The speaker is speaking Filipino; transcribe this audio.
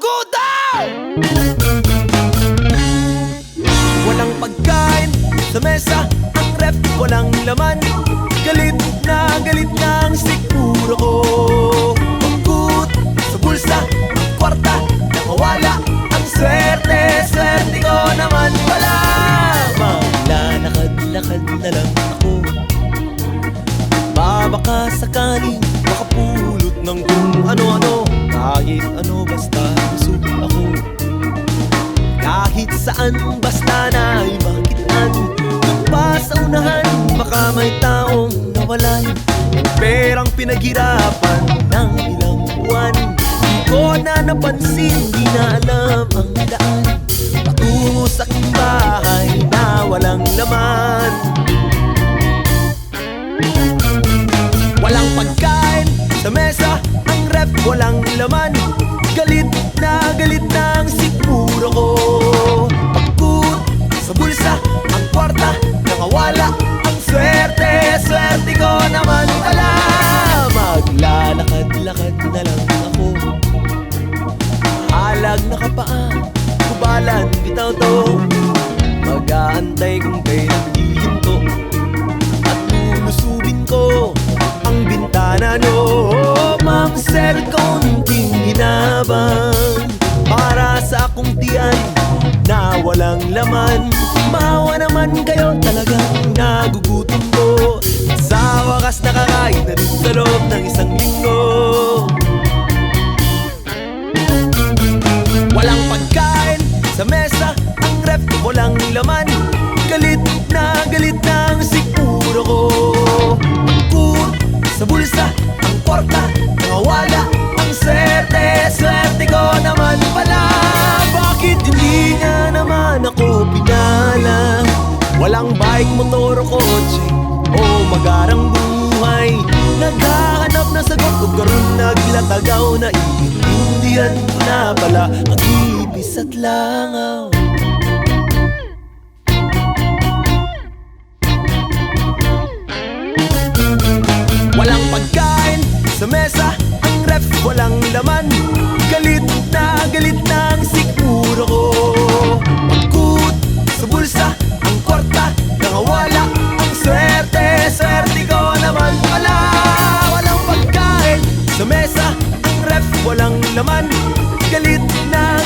go daw! Walang pagkain sa mesa, ang ref walang laman. Galit na ang sikmura ko. Pagkut sa bulsa, ang kwarta, nakawala. Ang swerte, swerte ko naman pala. Maglalakad-lakad na lang ako. Baka sakaling makapulot ng kung ano-ano. Kahit ano basta busog ako. Kahit saan basta na'y makitaan. Doon pa sa unahan, baka may taong nawalan ng perang pinaghirapan ng ilang buwan. Di ko na napansin, di na alam ang daan patungo sa aking bahay na walang laman. Walang pagkain sa mesa, ang ref walang laman. Galit na ang sikmura ko. Pagkut sa bulsa, ang kwarta, nakawala. Ang swerte, swerte ko naman pala. Maglalakad-lakad na lang ako. Halag na kapaa, kubalan bitaw to. Mag-aantay kung kailan hihinto at lulusubin ko ang bintana nyo. Ma'am sir, kaunting ginabang para sa akong tiyan na walang laman. Maawa naman kayo, talagang nagugutom ko. Sa wakas nakakain na rin sa loob ng isang linggo. Walang pagkain sa mesa, ang ref walang laman. Galit na ang sikmura ko. Pagkut sa bulsa, ang kwarta, nakawala. Ang swerte, swerte ko naman pala. Bakit hindi niya naman ako pinala? Walang bike, motor o kotse o magarang buhay. Naghahanap na sagot o karoon naglatagaw. Na iintindihan ko na pala ang ibis at langaw. Walang pagkain sa mesa, ang ref walang laman. Galit na ang sikmura ko. Pagkut sa bulsa, ang kwarta, nakawala. Ang swerte, swerte ko naman pala. Walang pagkain sa mesa, ang ref walang laman. Galit na